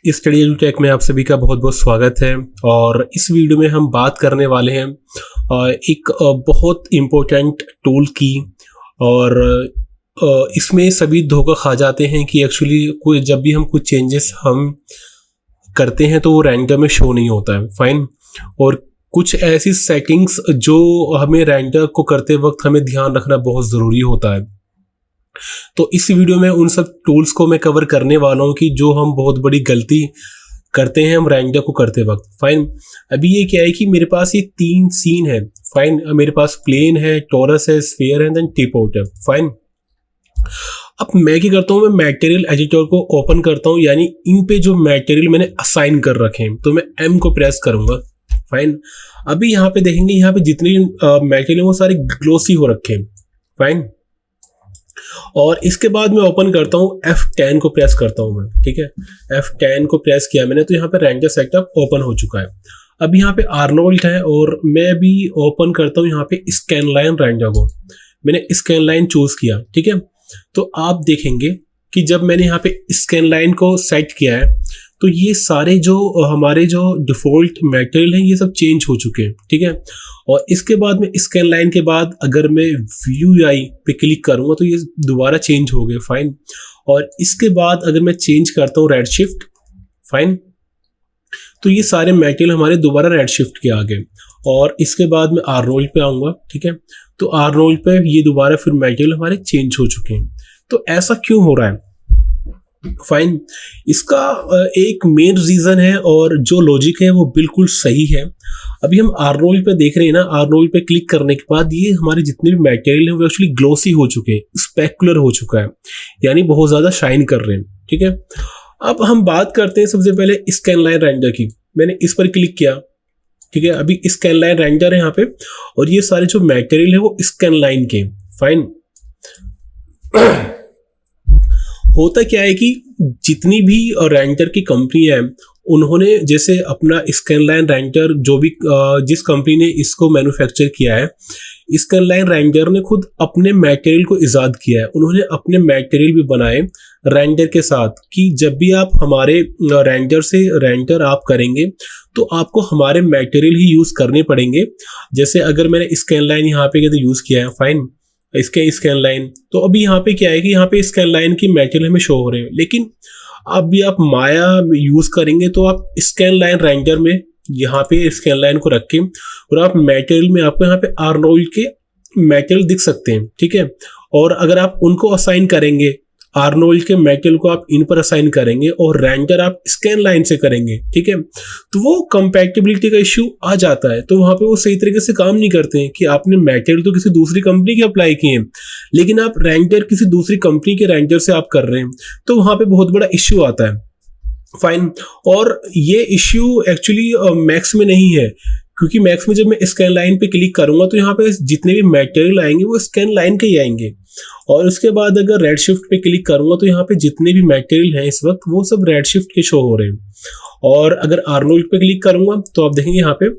Study edu take में आप सभी का बहुत बहुत स्वागत है। और इस वीडियो में हम बात करने वाले हैं एक बहुत इम्पोर्टेंट टूल की। और इसमें सभी धोखा खा जाते हैं कि एक्चुअली कोई जब भी हम कुछ चेंजेस हम करते हैं तो वो रेंडर में शो नहीं होता है। फाइन। और कुछ ऐसी सेटिंग्स जो हमें रेंडर को करते वक्त हमें ध्यान रखना बहुत ज़रूरी होता है। तो इस वीडियो में उन सब टूल्स को मैं कवर करने वाला हूँ कि जो हम बहुत बड़ी गलती करते हैं हम रेंडर को करते वक्त। फाइन। अभी ये क्या है कि मेरे पास ये 3 सीन है। फाइन। मेरे पास प्लेन है, टॉरस है, स्फीयर है, देन टिप आउट है। फाइन। अब मैं क्या करता हूँ, मैं मटेरियल एडिटर को ओपन करता हूँ, यानी इन पे जो मटेरियल मैंने असाइन कर रखे हैं तो मैं M को प्रेस करूंगा। फाइन। अभी यहाँ पे देखेंगे, यहाँ पे जितने मटेरियल है वो सारे ग्लोसी हो रखे हैं। फाइन। और इसके बाद मैं ओपन करता हूँ, F10 को प्रेस करता हूँ मैं। ठीक है, F10 को प्रेस किया मैंने तो यहाँ पे रेंडर सेटअप ओपन हो चुका है। अब यहाँ पे आर्नोल्ड है और मैं भी ओपन करता हूँ यहाँ पे स्कैन लाइन रेंडर को। मैंने स्कैन लाइन चूज किया। ठीक है, तो आप देखेंगे कि जब मैंने यहाँ पे स्कैन लाइन को सेट किया है तो ये सारे जो हमारे जो डिफॉल्ट मटेरियल हैं ये सब चेंज हो चुके हैं। ठीक है, और इसके बाद में स्कैन लाइन के बाद अगर मैं व्यू आई पे क्लिक करूंगा तो ये दोबारा चेंज हो गए। फाइन। और इसके बाद अगर मैं चेंज करता हूँ रेड शिफ्ट, फाइन, तो ये सारे मटेरियल हमारे दोबारा रेड शिफ्ट के आ गए। और इसके बाद मैं आर्नोल्ड पे आऊंगा। ठीक है, तो आर्नोल्ड पे ये दोबारा फिर मटेरियल हमारे चेंज हो चुके हैं। तो ऐसा क्यों हो रहा है? फाइन। इसका एक मेन रीजन है और जो लॉजिक है वो बिल्कुल सही है। अभी हम आर्नोल्ड पे देख रहे हैं ना, आर्नोल्ड पे क्लिक करने के बाद ये हमारे जितने भी मटेरियल है वो एक्चुअली ग्लोसी हो चुके हैं, स्पेकुलर हो चुका है, यानी बहुत ज्यादा शाइन कर रहे हैं। ठीक है, अब हम बात करते हैं सबसे पहले स्कैन लाइन रेंडर की। मैंने इस पर क्लिक किया। ठीक है, अभी स्कैन लाइन रेंडर है यहाँ पे और ये सारे जो मटेरियल है वो स्कैन लाइन के। फाइन। होता क्या है कि जितनी भी रेंडर की कंपनी है उन्होंने जैसे अपना स्कैन लाइन रेंडर जो भी जिस कंपनी ने इसको मैन्युफैक्चर किया है, स्कैन लाइन रेंडर ने खुद अपने मटेरियल को इजाद किया है। उन्होंने अपने मटेरियल भी बनाए रेंडर के साथ कि जब भी आप हमारे रेंडर से रेंडर आप करेंगे तो आपको हमारे मटेरियल ही यूज करने पड़ेंगे। जैसे अगर मैंने स्कैन लाइन यहाँ पे यूज किया है, फाइन, इसके स्कैन लाइन, तो अभी यहाँ पे क्या है कि यहाँ पे स्कैन लाइन की मटेरियल हमें शो हो रहे हैं। लेकिन अभी आप माया यूज करेंगे तो आप स्कैन लाइन रेंडर में यहाँ पे स्कैन लाइन को रखें और आप मटेरियल में आपको यहाँ पे आर्नोल्ड के मटेरियल दिख सकते हैं। ठीक है, और अगर आप उनको असाइन करेंगे, आर्नोल्ड के मटेरियल को आप इन पर असाइन करेंगे और रेंडर आप स्कैन लाइन से करेंगे, ठीक है, तो वो कंपैटिबिलिटी का इश्यू आ जाता है। तो वहां पे वो सही तरीके से काम नहीं करते हैं कि आपने मटेरियल तो किसी दूसरी कंपनी के अप्लाई किए हैं लेकिन आप रेंडर किसी दूसरी कंपनी के रेंडर से आप कर रहे हैं, तो वहां पे बहुत बड़ा इश्यू आता है। फाइन। और ये इश्यू एक्चुअली मैक्स में नहीं है, क्योंकि मैक्स में जब मैं स्कैन लाइन पे क्लिक करूंगा तो यहाँ पे जितने भी मटेरियल आएंगे वो स्कैन लाइन के ही आएंगे। और उसके बाद अगर रेड शिफ्ट पे क्लिक करूंगा तो यहाँ पे जितने भी मटेरियल हैं इस वक्त वो सब रेड शिफ्ट के शो हो रहे हैं। और अगर आर्नोल्ड पे क्लिक करूंगा तो आप देखेंगे यहाँ पे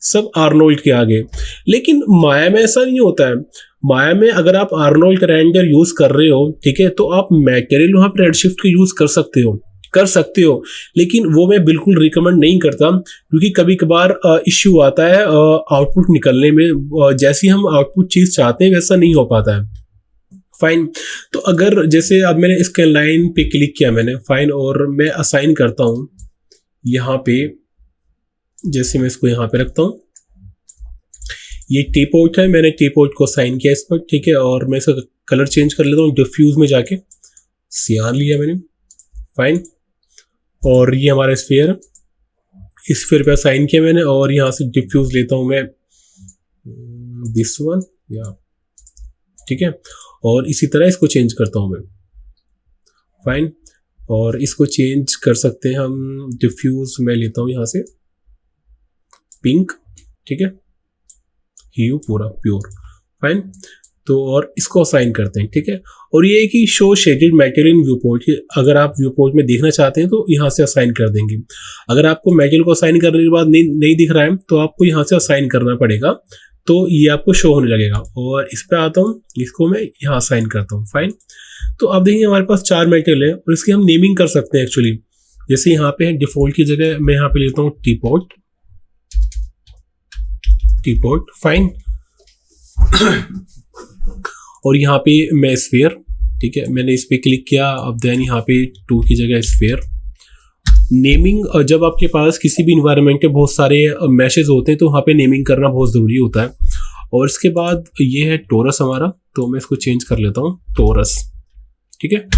सब आर्नोल्ड के आगे। लेकिन माया में ऐसा नहीं होता है। माया में अगर आप आर्नोल्ड का रेंडर यूज कर रहे हो, ठीक है, तो आप मटेरियल वहां पे रेड शिफ्ट के यूज कर सकते हो, लेकिन वो मैं बिल्कुल रिकमेंड नहीं करता, क्योंकि कभी कभार इश्यू आता है आउटपुट निकलने में। जैसी हम आउटपुट चीज चाहते हैं वैसा नहीं हो पाता है। फाइन। तो अगर जैसे अब मैंने स्कैन लाइन पे क्लिक किया मैंने, फाइन, और मैं असाइन करता हूं यहाँ पे, जैसे मैं इसको यहाँ पे रखता हूँ, ये टिप आउट है, मैंने टिप आउट को असाइन किया इस पर। ठीक है, और मैं इसका कलर चेंज कर लेता हूँ, डिफ्यूज में जाके सियान लिया मैंने। फाइन। और ये हमारा स्फीयर, इस स्फीयर पे असाइन किया मैंने और यहाँ से डिफ्यूज लेता हूँ मैं दिस वन, या ठीक है, और इसी तरह इसको चेंज करता हूँ मैं। फाइन। और इसको चेंज कर सकते हैं हम, डिफ्यूज मैं लेता हूँ यहाँ से पिंक, ठीक है, ह्यू पूरा प्योर। फाइन। तो और इसको असाइन करते हैं। ठीक है, और ये है कि show shaded material in view port, अगर आप व्यू पोर्ट में देखना चाहते हैं तो यहाँ से असाइन कर देंगे। अगर आपको मटेरियल को असाइन करने के बाद नहीं दिख रहा है तो आपको यहाँ से असाइन करना पड़ेगा, तो ये आपको शो होने लगेगा। और इस पे आता हूँ, इसको मैं यहाँ असाइन करता हूँ। फाइन। तो अब देखिए हमारे पास 4 मटेरियल है और इसकी हम नेमिंग कर सकते हैं एक्चुअली। जैसे यहाँ पे डिफॉल्ट की जगह मैं यहाँ पे लेता हूँ टीपॉट, फाइन। और यहाँ पे मैं स्फीयर, ठीक है, मैंने इस पे क्लिक किया। अब देन यहाँ पे 2 की जगह स्फीयर। नेमिंग, जब आपके पास किसी भी इन्वायरमेंट में बहुत सारे मैशेज होते हैं तो वहाँ पे नेमिंग करना बहुत ज़रूरी होता है। और इसके बाद ये है टोरस हमारा, तो मैं इसको चेंज कर लेता हूँ टोरस, ठीक है।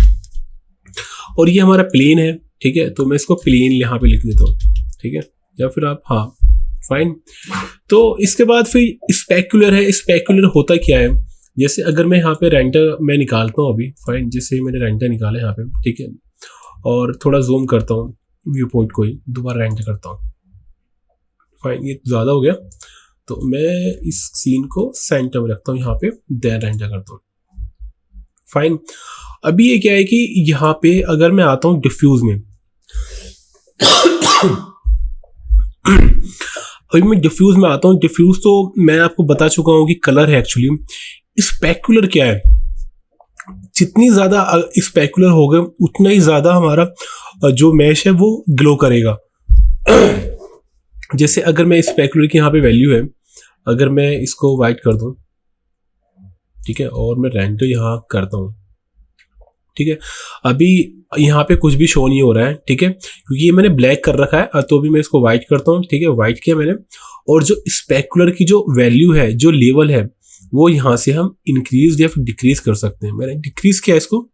और ये हमारा प्लेन है, ठीक है, तो मैं इसको प्लेन यहाँ पे लिख देता हूँ, ठीक है, या फिर आप, हाँ फाइन। तो इसके बाद फिर स्पेक्युलर है। स्पेक्युलर होता क्या है, जैसे अगर मैं यहाँ पे रेंटर मैं निकालता हूँ अभी, फाइन, जैसे मैंने रेंटर निकाला यहाँ पे, ठीक है, और थोड़ा जूम करता हूँ व्यू पॉइंट को ही, दोबारा रेंटर करता हूँ, फाइन, ये ज़्यादा हो गया, तो मैं इस सीन को सेंटर में रखता हूँ, यहाँ पे देन रेंटर करता हूँ, फाइन। अभी ये क्या है कि यहाँ पे अगर मैं आता हूँ डिफ्यूज में अभी मैं डिफ्यूज में आता हूँ। डिफ्यूज तो मैं आपको बता चुका हूँ कि कलर है एक्चुअली। स्पेक्युलर क्या है, जितनी ज़्यादा स्पेक्युलर होगा उतना ही ज़्यादा हमारा जो मैश है वो ग्लो करेगा। जैसे अगर मैं स्पेक्युलर की यहाँ पे वैल्यू है, अगर मैं इसको वाइट कर दूँ, ठीक है, और मैं रेंडर यहाँ करता हूँ, ठीक है, अभी यहाँ पे कुछ भी शो नहीं हो रहा है, ठीक है, क्योंकि ये मैंने ब्लैक कर रखा है। तो अभी मैं इसको वाइट करता हूँ, ठीक है, वाइट किया मैंने, और जो स्पेक्युलर की जो वैल्यू है, जो लेवल है, वो यहाँ से हम इंक्रीज या फिर डिक्रीज कर सकते हैं। मैंने डिक्रीज किया इसको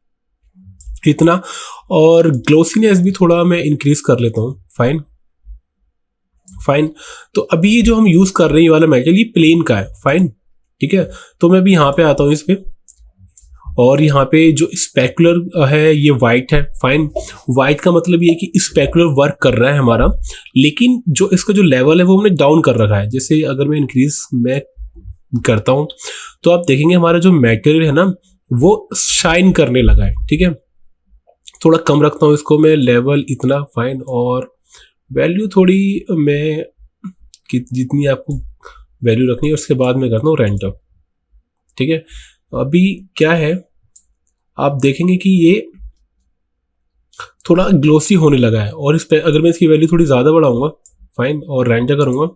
इतना, और ग्लोसीनेस भी थोड़ा मैं इंक्रीज कर लेता हूँ, फाइन फाइन। तो अभी ये जो हम यूज कर रहे हैं ये वाला मेटल, ये प्लेन का है, फाइन, ठीक है। तो मैं अभी यहाँ पे आता हूँ इस पे, और यहाँ पे जो स्पेकुलर है ये वाइट है, फाइन। वाइट का मतलब ये है कि स्पेकुलर वर्क कर रहा है हमारा, लेकिन जो इसका जो लेवल है वो हमने डाउन कर रखा है। जैसे अगर मैं इंक्रीज मैं करता हूँ तो आप देखेंगे हमारा जो मटेरियल है ना वो शाइन करने लगा है, ठीक है। थोड़ा कम रखता हूँ इसको मैं लेवल इतना, फाइन, और वैल्यू थोड़ी मैं जितनी आपको वैल्यू रखनी है उसके बाद मैं करता हूँ रेंडर, ठीक है। अभी क्या है, आप देखेंगे कि ये थोड़ा ग्लोसी होने लगा है, और इस पे अगर मैं इसकी वैल्यू थोड़ी ज़्यादा बढ़ाऊंगा, फाइन, और रेंडर करूंगा,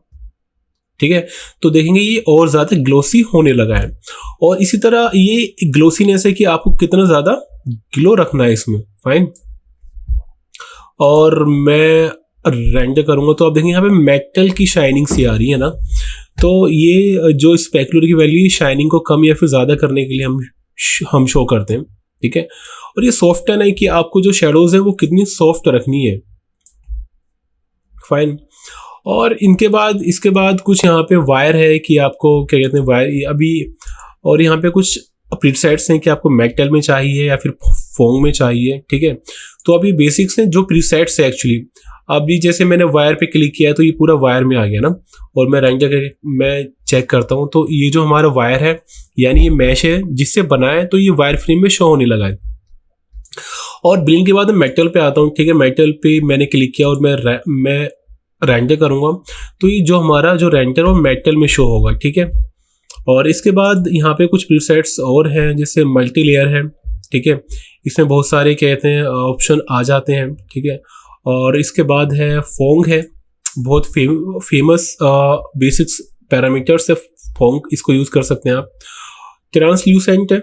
ठीक है, तो देखेंगे ये और ज़्यादा ग्लोसी होने लगा है। और इसी तरह ये ग्लोसीनेस है कि आपको कितना ज़्यादा ग्लो रखना है इसमें, फाइन। और मैं रेंडर करूंगा तो आप देखेंगे यहाँ पे मेटल की शाइनिंग सी आ रही है ना, तो ये जो स्पेकुलर की वैल्यू शाइनिंग को कम या फिर ज़्यादा करने के लिए हम शो करते हैं, ठीक है। और ये सॉफ्ट है कि आपको जो शेडोज है वो कितनी सॉफ्ट रखनी है, फाइन। और इसके बाद कुछ यहाँ पे वायर है कि आपको क्या कहते हैं वायर अभी, और यहाँ पे कुछ प्रीसेट्स हैं कि आपको मेटल में चाहिए या फिर फोम में चाहिए, ठीक है। तो अभी बेसिक्स हैं जो प्रीसेट्स है एक्चुअली। अभी जैसे मैंने वायर पे क्लिक किया तो ये पूरा वायर में आ गया ना, और मैं रेंडर करके मैं चेक करता हूँ तो ये जो हमारा वायर है यानी ये मैश है जिससे बना है, तो ये वायर फ्रेम में शो होने लगा है। और ब्लिंक के बाद मैं मेटल पे आता हूँ, ठीक है, मेटल पे मैंने क्लिक किया और मैं रेंडर करूँगा तो ये जो हमारा जो रेंडर वो मेटल में शो होगा, ठीक है। और इसके बाद यहाँ पे कुछ प्रीसेट्स और हैं जैसे मल्टी लेयर है, ठीक है, इसमें बहुत सारे कहते हैं ऑप्शन आ जाते हैं, ठीक है। और इसके बाद है फोंग है, बहुत फेमस बेसिक्स पैरामीटर्स है फोंग, इसको यूज़ कर सकते हैं आप। ट्रांसल्यूसेंट है,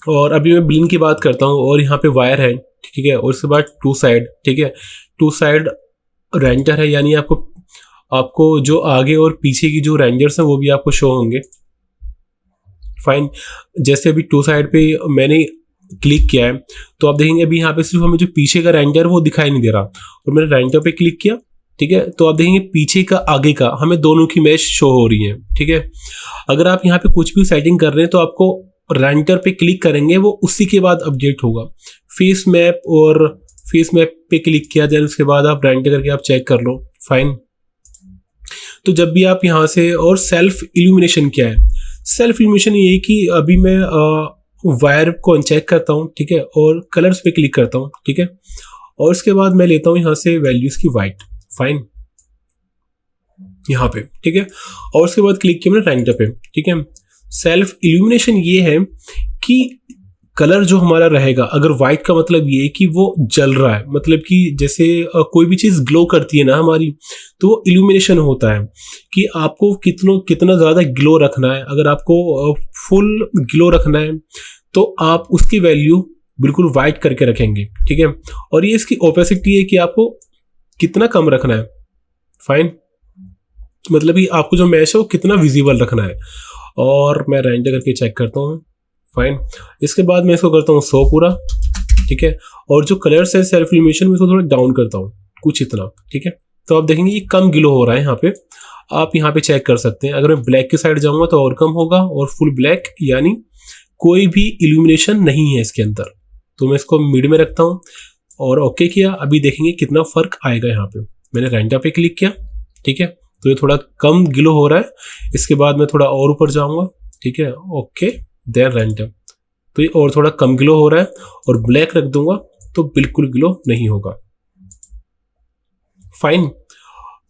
और अभी मैं ब्लिंक की बात करता हूँ, और यहाँ पे वायर है, ठीक है, और उसके बाद टू साइड, ठीक है, टू साइड रेंडर है, यानी आपको जो आगे और पीछे की जो रेंडर्स हैं वो भी आपको शो होंगे, फाइन। जैसे अभी टू साइड पे मैंने क्लिक किया है तो आप देखेंगे अभी यहाँ पे सिर्फ हमें जो पीछे का रेंडर वो दिखाई नहीं दे रहा, और मैंने रेंडर पे क्लिक किया, ठीक है, तो आप देखेंगे पीछे का आगे का हमें दोनों की मैच शो हो रही है, ठीक है। अगर आप यहाँ पे कुछ भी सेटिंग कर रहे हैं तो आपको रेंडर पे क्लिक करेंगे, वो उसी के बाद अपडेट होगा। फेस मैप पे क्लिक किया देन उसके बाद आप रेंडर करके आप चेक कर लो, फाइन। तो जब भी आप यहाँ से, और सेल्फ इल्यूमिनेशन क्या है, सेल्फ इल्यूमिनेशन ये कि अभी मैं वायर को अनचेक करता हूँ, ठीक है, और कलर्स पे क्लिक करता हूँ, ठीक है, और उसके बाद मैं लेता हूँ यहाँ से वैल्यूज की वाइट, फाइन, यहाँ पे, ठीक है, और उसके बाद क्लिक किया मैंने रेंडर पे, ठीक है। सेल्फ इल्यूमिनेशन ये है कि कलर जो हमारा रहेगा, अगर वाइट का मतलब ये है कि वो जल रहा है, मतलब कि जैसे कोई भी चीज़ ग्लो करती है ना हमारी, तो वो इल्यूमिनेशन होता है कि आपको कितना ज़्यादा ग्लो रखना है। अगर आपको फुल ग्लो रखना है तो आप उसकी वैल्यू बिल्कुल वाइट करके रखेंगे, ठीक है। और ये इसकी ओपेसिटी है कि आपको कितना कम रखना है, फाइन, मतलब कि आपको जो मैश है वो कितना विजिबल रखना है। और मैं रेंडर करके चेक करता हूँ, फाइन। इसके बाद मैं इसको करता हूँ 100 पूरा, ठीक है। और जो कलर्स है सेल्फ इल्यूमिनेशन में इसको थोड़ा डाउन करता हूँ कुछ इतना, ठीक है। तो आप देखेंगे ये कम ग्लो हो रहा है यहाँ पे, आप यहाँ पे चेक कर सकते हैं। अगर मैं ब्लैक की साइड जाऊँगा तो और कम होगा, और फुल ब्लैक यानी कोई भी इल्यूमिनेशन नहीं है इसके अंदर। तो मैं इसको मिड में रखता हूँ और ओके किया। अभी देखेंगे कितना फर्क आएगा। यहाँ पे मैंने रेंडर पे क्लिक किया, ठीक है। तो ये थोड़ा कम ग्लो हो रहा है। इसके बाद मैं थोड़ा और ऊपर जाऊँगा, ठीक है, ओके, देन रेंडर, तो ये और थोड़ा कम ग्लो हो रहा है। और ब्लैक रख दूंगा तो बिल्कुल ग्लो नहीं होगा, फाइन।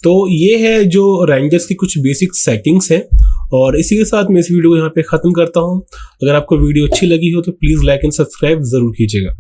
तो ये है जो रेंडर्स की कुछ बेसिक सेटिंग्स हैं। और इसी के साथ मैं इस वीडियो को यहाँ पे ख़त्म करता हूँ। अगर आपको वीडियो अच्छी लगी हो तो प्लीज़ लाइक एंड सब्सक्राइब ज़रूर कीजिएगा।